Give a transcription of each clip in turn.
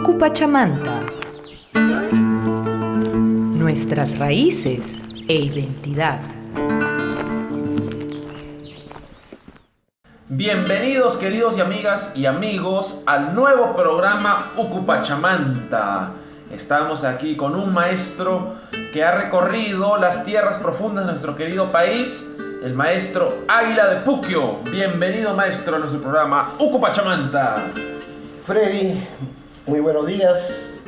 Ucupachamanta. Nuestras raíces e identidad. Bienvenidos, queridos y amigas y amigos, al nuevo programa Ucupachamanta. Estamos aquí con un maestro que ha recorrido las tierras profundas de nuestro querido país, el maestro Águila de Puquio. Bienvenido, maestro, a nuestro programa Ucupachamanta. Freddy, muy buenos días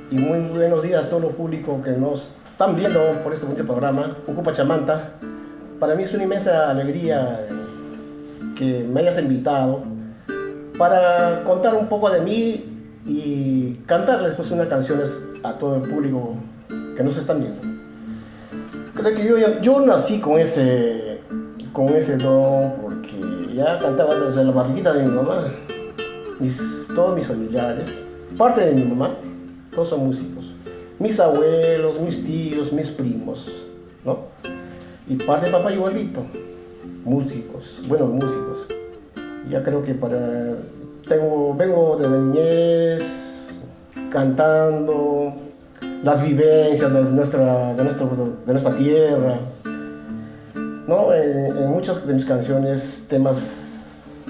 y muy buenos días a todo el público que nos están viendo por este bonito programa Ucupachamanta. Para mí es una inmensa alegría que me hayas invitado para contar un poco de mí y cantarles pues unas canciones a todo el público que nos están viendo. Creo que yo nací con ese don porque ya cantaba desde la barriguita de mi mamá. Todos mis familiares, parte de mi mamá, todos son músicos. Mis abuelos, mis tíos, mis primos, ¿no? Y parte de papá igualito, músicos. Ya creo que vengo desde niñez cantando las vivencias de nuestra tierra, ¿no? En muchas de mis canciones, temas,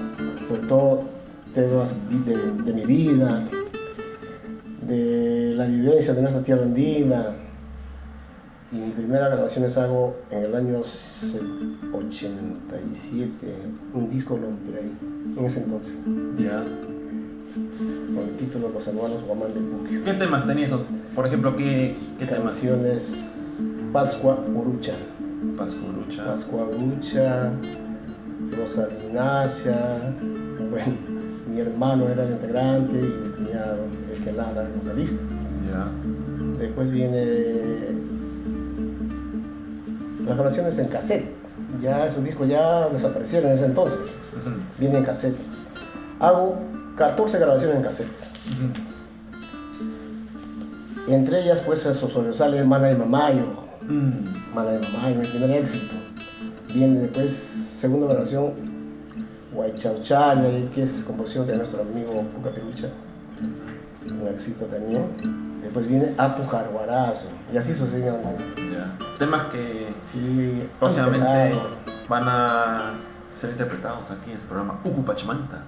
sobre todo temas de mi vida, de la vivencia de nuestra tierra andina. Y mi primera grabación es hago en el año 87, un disco lo empleé ahí, en ese entonces. Ya. Con el título Los Hermanos Guamán de Puquio. ¿Qué temas tenía esos? Por ejemplo, ¿qué temas? Canciones Pascua Urucha, Rosa Linacha, bueno, mi hermano era el integrante y mi cuñado, el que lara, el vocalista. Ya. Después viene las grabaciones en cassette. Ya esos discos ya desaparecieron en ese entonces. Vienen en cassettes. Hago 14 grabaciones en cassettes. Y entre ellas, pues, eso sobresale Mana de Mamayo. Mana de Mamayo, mi primer éxito. Viene después, segunda grabación, Guaychauchale, que es composición de nuestro amigo Puca Perucha. Un éxito también. Después viene Apu Jaguarazo. Y así sucesivamente. Ya. Temas que sí, próximamente van a ser interpretados aquí en este programa Ucupachamanta.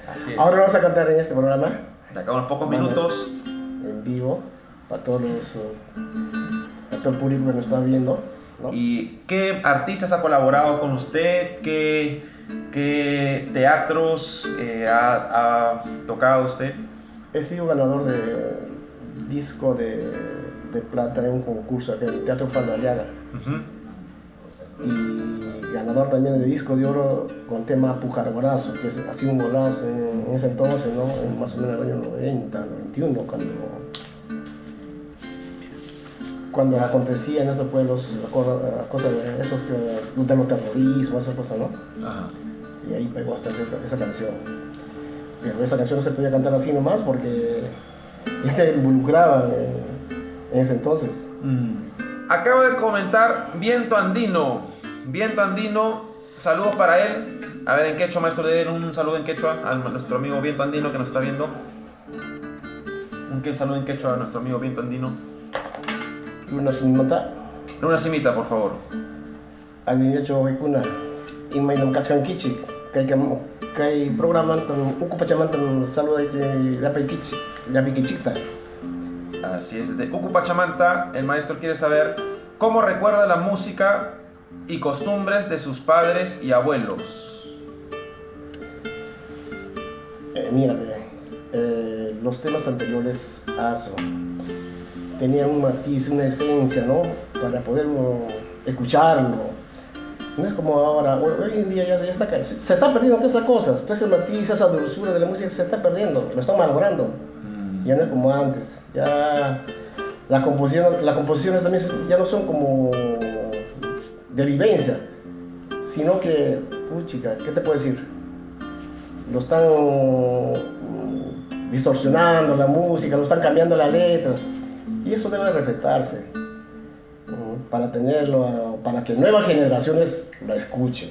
Así es. Ahora vamos a cantar en este programa. De acá a unos pocos minutos. En vivo, para todo el público que nos está viendo, ¿no? ¿Y qué artistas ha colaborado con usted? ¿Qué teatros ha tocado usted? He sido ganador de disco de plata en un concurso aquí en el Teatro Pando Aliaga. Y ganador también de disco de oro con el tema Pujarguarazo, que ha sido un golazo en ese entonces, ¿no? En más o menos el año 90, 91, cuando acontecía en nuestros pueblos cosas de esos de los terrorismos, esas cosas, ¿no? Ajá. Sí, ahí pegó bastante esa canción. Pero esa canción no se podía cantar así nomás porque ya te involucraba en ese entonces. Acaba de comentar Viento Andino. Viento Andino, saludos para él. A ver, en quechua, maestro, de él un saludo en quechua a nuestro amigo Viento Andino que nos está viendo. Un saludo en quechua a nuestro amigo Viento Andino. Una simita, por favor. Adinecho Waikuna, Imainum Kachankichi, Kai programan Ucupachamanta, saludo de Yapikichita. Así es, desde Ucupachamanta, el maestro quiere saber cómo recuerda la música y costumbres de sus padres y abuelos. Mira, los temas anteriores tenían un matiz, una esencia, ¿no? Para poder escucharlo. No es como ahora, hoy en día ya se está perdiendo todas esas cosas, todo ese matiz, esa dulzura de la música se está perdiendo, lo están malogrando. Ya no es como antes, ya las composiciones también ya no son como de vivencia, sino que, puchica, ¿qué te puedo decir? Lo están distorsionando la música, lo están cambiando las letras, y eso debe de respetarse para tenerlo, para que nuevas generaciones la escuchen.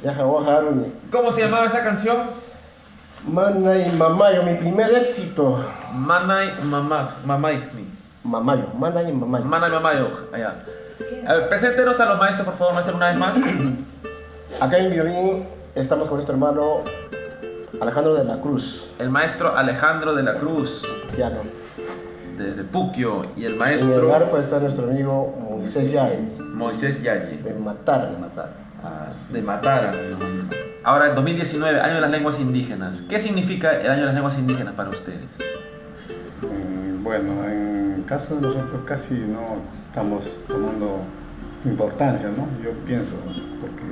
Yaja Oajaruni. ¿Cómo se llamaba esa canción? Manay Mamayo, mi primer éxito. Manay Mamaigmi. Mamayo, Manay Mamayo. Manay Mamayo, allá. A ver, preséntenos a los maestros, por favor, maestro, una vez más. Acá en violín estamos con nuestro hermano Alejandro de la Cruz, El maestro Alejandro de la Cruz, piano. desde Puquio, y el En el maestro arpa está nuestro amigo Moisés Yay, Moisés Yaye, de Matar. de Matara. Ahora, en 2019, Año de las Lenguas Indígenas. ¿Qué significa el Año de las Lenguas Indígenas para ustedes? Bueno, en el caso de nosotros casi no estamos tomando importancia, ¿no? Yo pienso, porque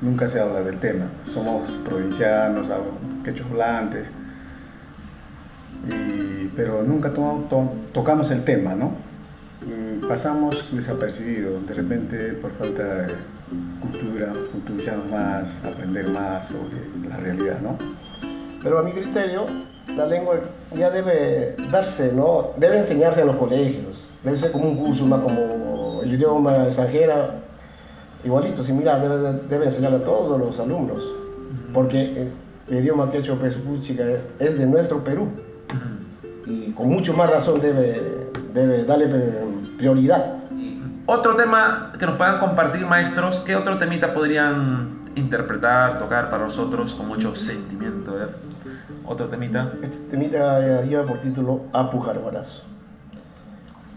nunca se habla del tema. Somos provincianos, quechos hablantes, pero nunca tocamos el tema, ¿no? Pasamos desapercibidos, de repente por falta de cultura, culturizarnos más, aprender más sobre la realidad, ¿no? Pero a mi criterio, la lengua ya debe darse, ¿no? Debe enseñarse en los colegios. Debe ser como un curso más como el idioma extranjero, igualito, similar. Debe enseñarle a todos los alumnos. Porque el idioma quechua presupuchica es de nuestro Perú. Y con mucho más razón debe darle prioridad. Otro tema que nos puedan compartir, maestros, ¿qué otro temita podrían interpretar, tocar para nosotros con mucho sentimiento? Otro temita. Este temita lleva por título Apujarguarazo.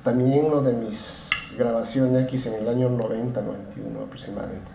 También uno de mis grabaciones que hice en el año 90, 91 aproximadamente.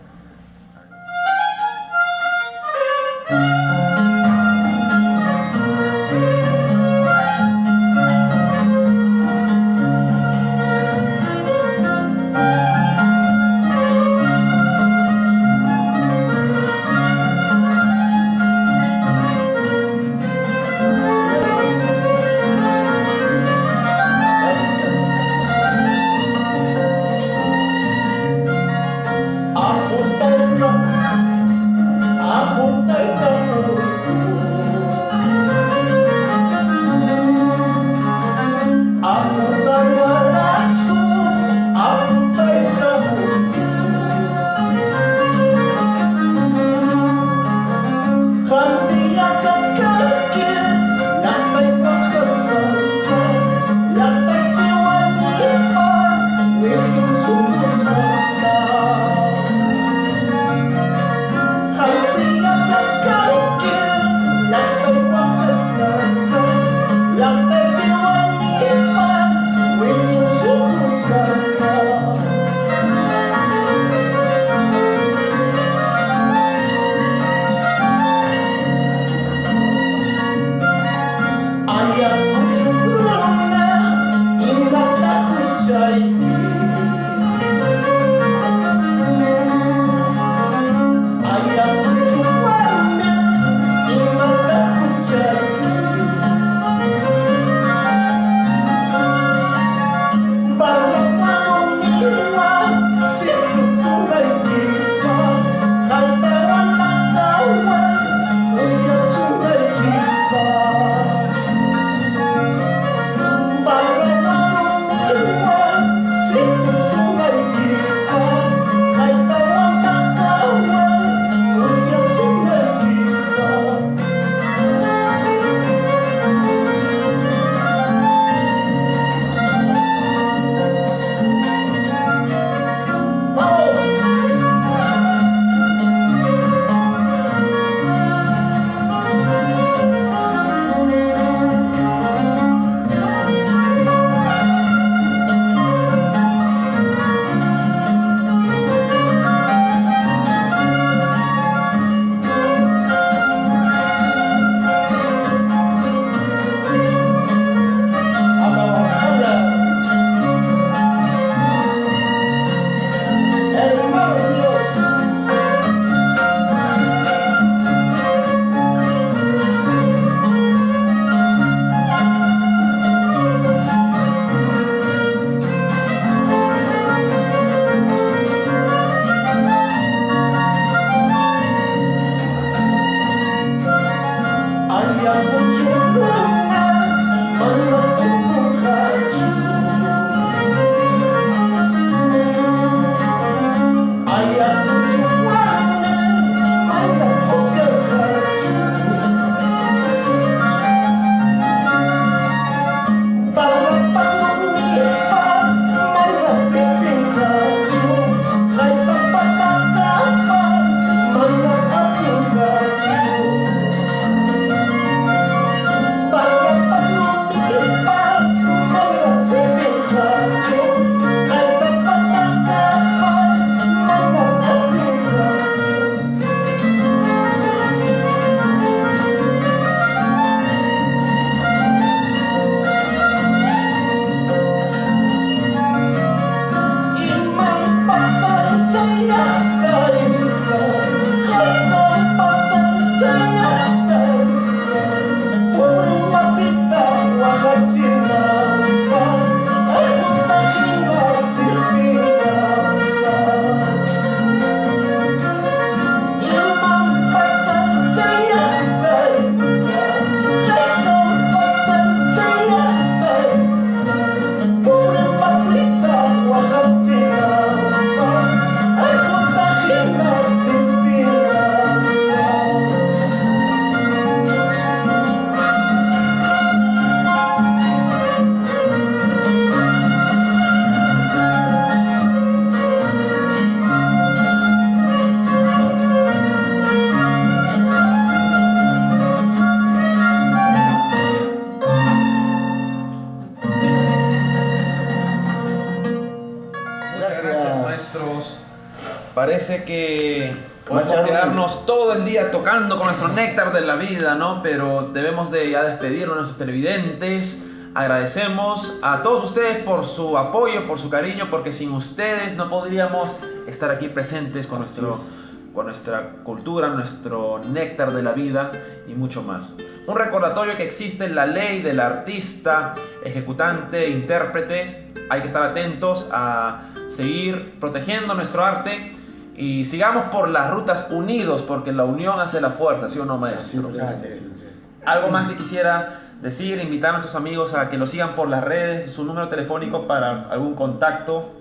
Parece que podemos Machado. quedarnos todo el día tocando con nuestro néctar de la vida, ¿no? Pero debemos de ya despedirnos de nuestros televidentes. Agradecemos a todos ustedes por su apoyo, por su cariño, porque sin ustedes no podríamos estar aquí presentes con, Así es. con nuestra cultura, nuestro néctar de la vida y mucho más. Un recordatorio que existe la ley del artista, ejecutante, intérprete. Hay que estar atentos a seguir protegiendo nuestro arte y sigamos por las rutas unidos, porque la unión hace la fuerza, ¿sí o no, maestro? Así es. Algo más que quisiera decir, invitar a nuestros amigos a que lo sigan por las redes, su número telefónico para algún contacto.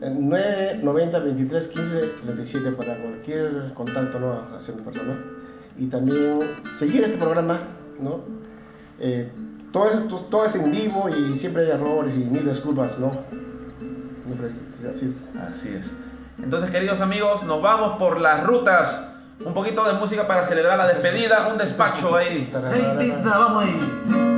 990 23 15 37 para cualquier contacto, ¿no? Hacia mi persona. Y también seguir este programa, ¿no? Todo es en vivo y siempre hay errores y mil disculpas, ¿no? Así es. Así es. Entonces, queridos amigos, nos vamos por las rutas. Un poquito de música para celebrar la despedida, un despacho ahí. ¡Hey, vida, vamos ahí!